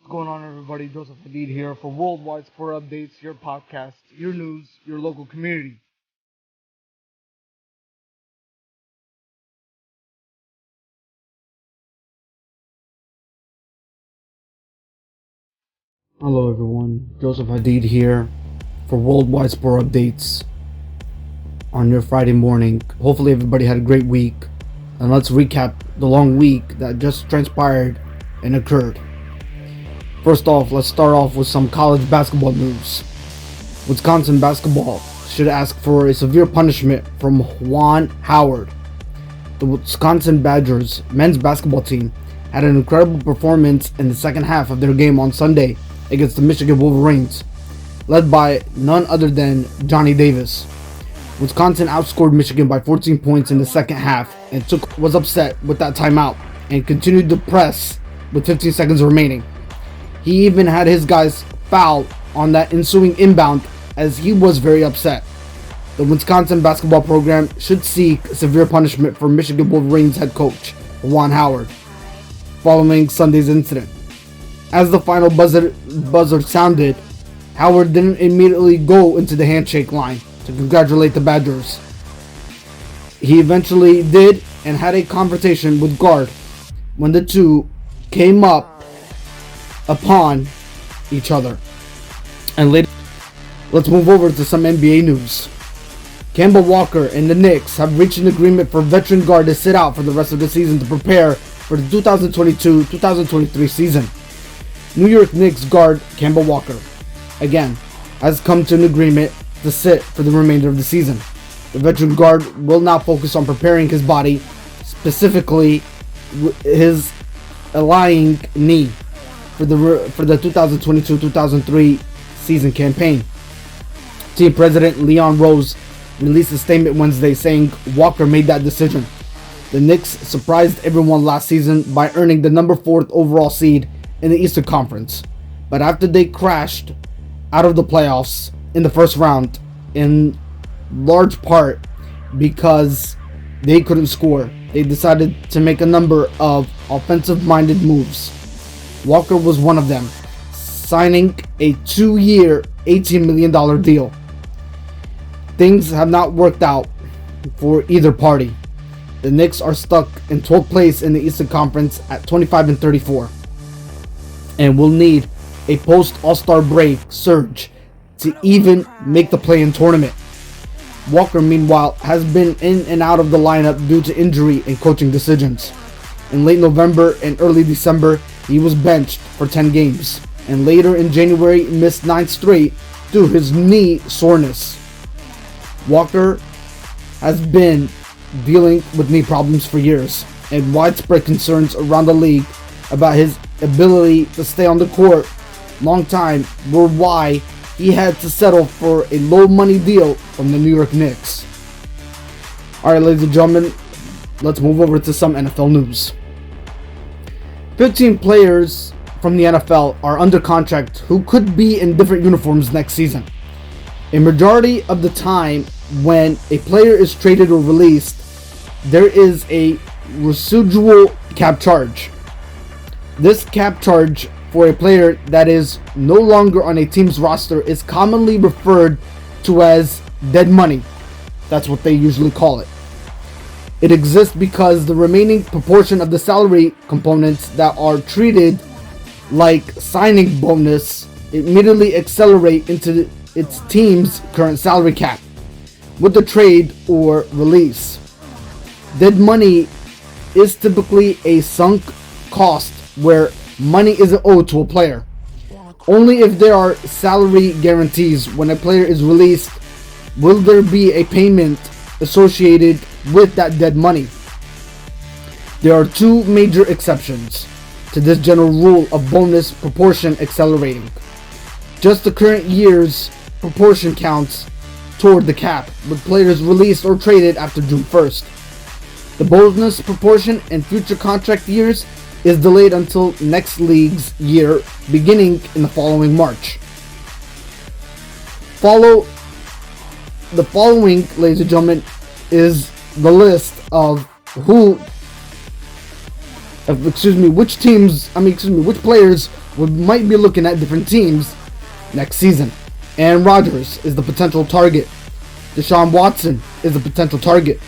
What's going on, everybody? Joseph Hadid here for Worldwide Sport Updates, your podcast, your news, your local community. Hello, everyone. Joseph Hadid here for Worldwide Sport Updates on your Friday morning. Hopefully, everybody had a great week. And let's recap the long week that just transpired and occurred. First off, let's start off with some college basketball news. Wisconsin basketball should ask for a severe punishment from Juan Howard. The Wisconsin Badgers men's basketball team had an incredible performance in the second half of their game on Sunday against the Michigan Wolverines, led by none other than Johnny Davis. Wisconsin outscored Michigan by 14 points in the second half and was upset with that timeout and continued to press with 15 seconds remaining. He even had his guys foul on that ensuing inbound as he was very upset. The Wisconsin basketball program should seek severe punishment for Michigan Wolverines head coach Juan Howard following Sunday's incident. As the final buzzer sounded, Howard didn't immediately go into the handshake line to congratulate the Badgers. He eventually did and had a conversation with guard when the two came up upon each other. And later, let's move over to some NBA news. Kemba Walker and the Knicks have reached an agreement for veteran guard to sit out for the rest of the season to prepare for the 2022-2023 season. New York Knicks guard Kemba Walker, again, has come to an agreement to sit for the remainder of the season. The veteran guard will now focus on preparing his body, specifically his lying knee, for the 2022-2023 season campaign. Team president Leon Rose released a statement Wednesday saying Walker made that decision. The Knicks surprised everyone last season by earning the number 4th overall seed in the Eastern Conference, but after they crashed out of the playoffs in the first round, in large part because they couldn't score, they decided to make a number of offensive-minded moves. Walker was one of them, signing a 2-year, $18 million deal. Things have not worked out for either party. The Knicks are stuck in 12th place in the Eastern Conference at 25-34 and will need a post-All-Star break surge to even make the play-in tournament. Walker, meanwhile, has been in and out of the lineup due to injury and coaching decisions. In late November and early December, he was benched for 10 games, and later in January missed 9 straight due to his knee soreness. Walker has been dealing with knee problems for years, and widespread concerns around the league about his ability to stay on the court long time were why he had to settle for a low money deal from the New York Knicks. Alright, ladies and gentlemen, let's move over to some NFL news. 15 players from the NFL are under contract who could be in different uniforms next season. A majority of the time when a player is traded or released, there is a residual cap charge. This cap charge for a player that is no longer on a team's roster is commonly referred to as dead money. That's what they usually call it. It exists because the remaining proportion of the salary components that are treated like signing bonus immediately accelerate into its team's current salary cap with the trade or release. Dead money is typically a sunk cost where money isn't owed to a player. Only if there are salary guarantees when a player is released will there be a payment associated with that dead money. There are 2 major exceptions to this general rule of bonus proportion accelerating. Just the current year's proportion counts toward the cap, with players released or traded after June 1st. The bonus proportion in future contract years is delayed until next league's year, beginning in the following March. The following, ladies and gentlemen, is the list of who which players might be looking at different teams next season. Aaron Rodgers is the potential target. Deshaun Watson is a potential target.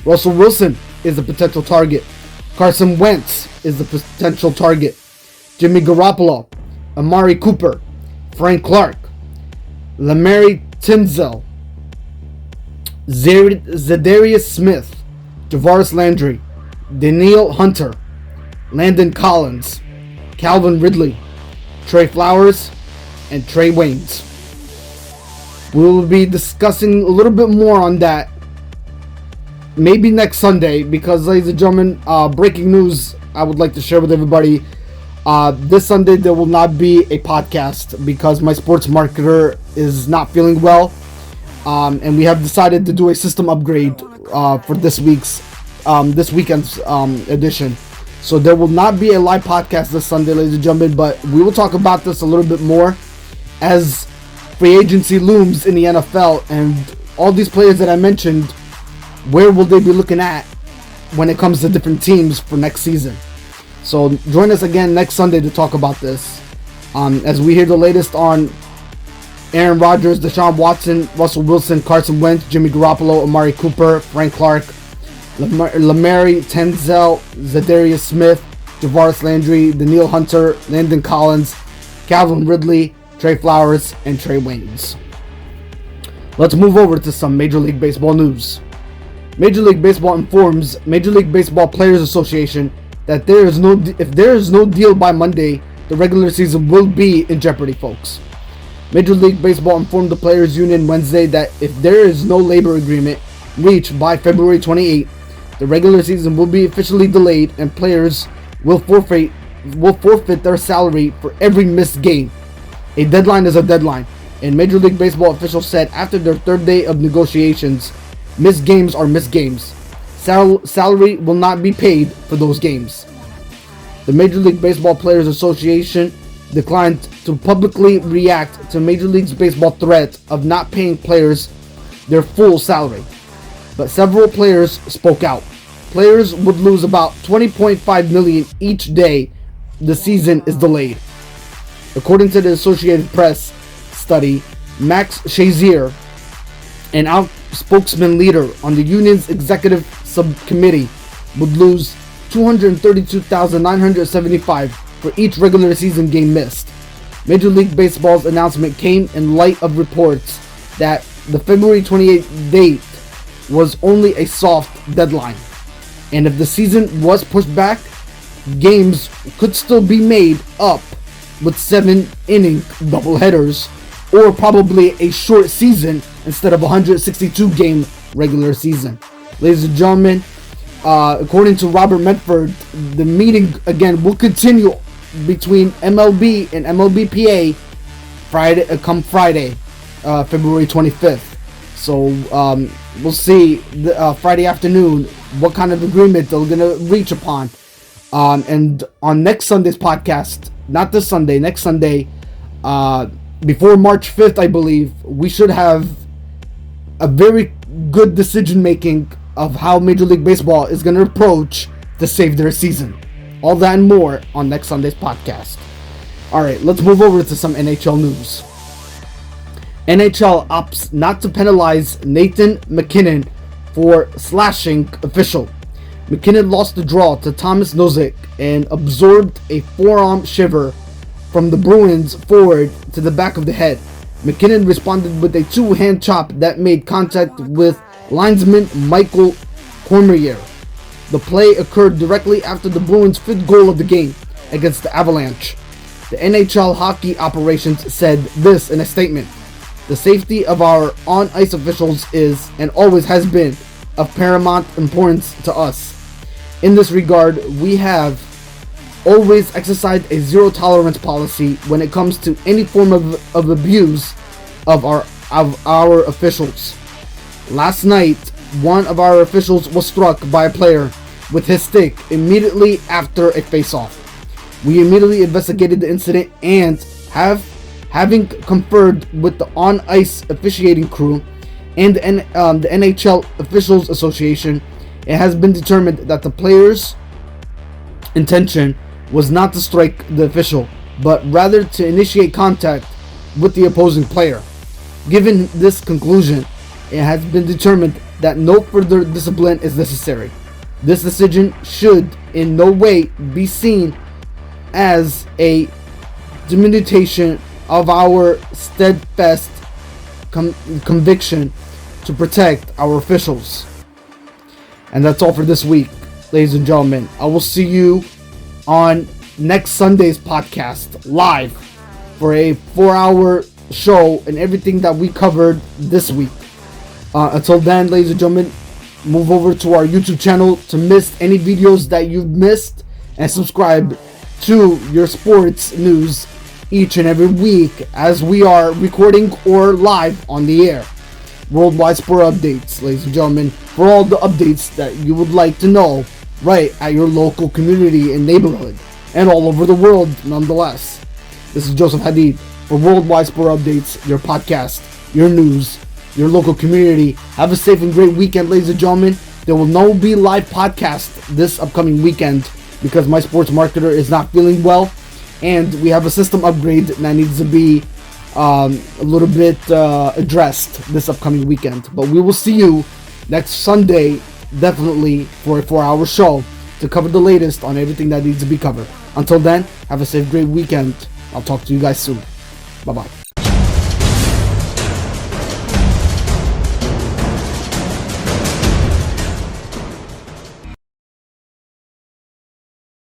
Russell Wilson is a potential target. Carson Wentz is the potential target. Jimmy Garoppolo, Amari Cooper, Frank Clark, Lamari Tinzel, Zadarius Smith, Javaris Landry, Danielle Hunter, Landon Collins, Calvin Ridley, Trey Flowers, and Trey Waynes. We will be discussing a little bit more on that maybe next Sunday, because, ladies and gentlemen, breaking news I would like to share with everybody. This Sunday there will not be a podcast because my sports marketer is not feeling well, and we have decided to do a system upgrade for this weekend's edition. So there will not be a live podcast this Sunday, ladies and gentlemen, but we will talk about this a little bit more as free agency looms in the NFL, and all these players that I mentioned, where will they be looking at when it comes to different teams for next season. So join us again next Sunday to talk about this, as we hear the latest on Aaron Rodgers, Deshaun Watson, Russell Wilson, Carson Wentz, Jimmy Garoppolo, Amari Cooper, Frank Clark, Lamari Tinzel, Zadarius Smith, Javaris Landry, Danielle Hunter, Landon Collins, Calvin Ridley, Trey Flowers, and Trey Waynes. Let's move over to some Major League Baseball news. Major League Baseball informs Major League Baseball Players Association that if there is no deal by Monday, the regular season will be in jeopardy, folks. Major League Baseball informed the Players Union Wednesday that if there is no labor agreement reached by February 28, the regular season will be officially delayed and players will forfeit their salary for every missed game. A deadline is a deadline, and Major League Baseball officials said after their third day of negotiations, missed games are missed games. Salary will not be paid for those games. The Major League Baseball Players Association declined to publicly react to Major League Baseball threat of not paying players their full salary, but several players spoke out. Players would lose about $20.5 million each day the season is delayed. According to the Associated Press study, Max Shazier, an outspoken leader on the union's executive subcommittee, would lose $232,975 for each regular season game missed. Major League Baseball's announcement came in light of reports that the February 28th date was only a soft deadline, and if the season was pushed back, games could still be made up with 7-inning doubleheaders, or probably a short season instead of a 162-game regular season. Ladies and gentlemen, according to Robert Medford, the meeting again will continue between MLB and MLBPA come Friday, February 25th. So we'll see Friday afternoon what kind of agreement they're gonna reach upon. And on next Sunday's podcast, not this Sunday, next Sunday, before March 5th, I believe, we should have a very good decision making of how Major League Baseball is going to approach to save their season. All that and more on next Sunday's podcast. Alright, let's move over to some NHL news. NHL opts not to penalize Nathan MacKinnon for slashing official. MacKinnon lost the draw to Thomas Nozick and absorbed a forearm shiver from the Bruins forward to the back of the head. MacKinnon responded with a two-hand chop that made contact with linesman Michael Cormier. The play occurred directly after the Bruins' fifth goal of the game against the Avalanche. The NHL hockey operations said this in a statement: "The safety of our on-ice officials is, and always has been, of paramount importance to us. In this regard, we have always exercised a zero-tolerance policy when it comes to any form of abuse of our officials. Last night, one of our officials was struck by a player with his stick immediately after a face-off. We immediately investigated the incident and having conferred with the on-ice officiating crew and the NHL Officials Association, it has been determined that the players intention was not to strike the official, but rather to initiate contact with the opposing player. Given this conclusion, it has been determined that no further discipline is necessary. This decision should in no way be seen as a diminution of our steadfast conviction to protect our officials. And that's all for this week, ladies and gentlemen. I will see you on next Sunday's podcast live for a 4-hour show and everything that we covered this week. Until then, ladies and gentlemen, move over to our YouTube channel to miss any videos that you've missed and subscribe to your sports news each and every week as we are recording or live on the air. Worldwide Sport Updates, ladies and gentlemen, for all the updates that you would like to know right at your local community and neighborhood and all over the world nonetheless. This is Joseph Hadid for Worldwide Sport Updates, your podcast, your news, your local community. Have a safe and great weekend, ladies and gentlemen. There will no be live podcast this upcoming weekend because my sports marketer is not feeling well, and we have a system upgrade that needs to be a little bit addressed this upcoming weekend. But we will see you next Sunday, definitely, for a 4-hour show to cover the latest on everything that needs to be covered. Until then, have a safe, great weekend. I'll talk to you guys soon. Bye-bye.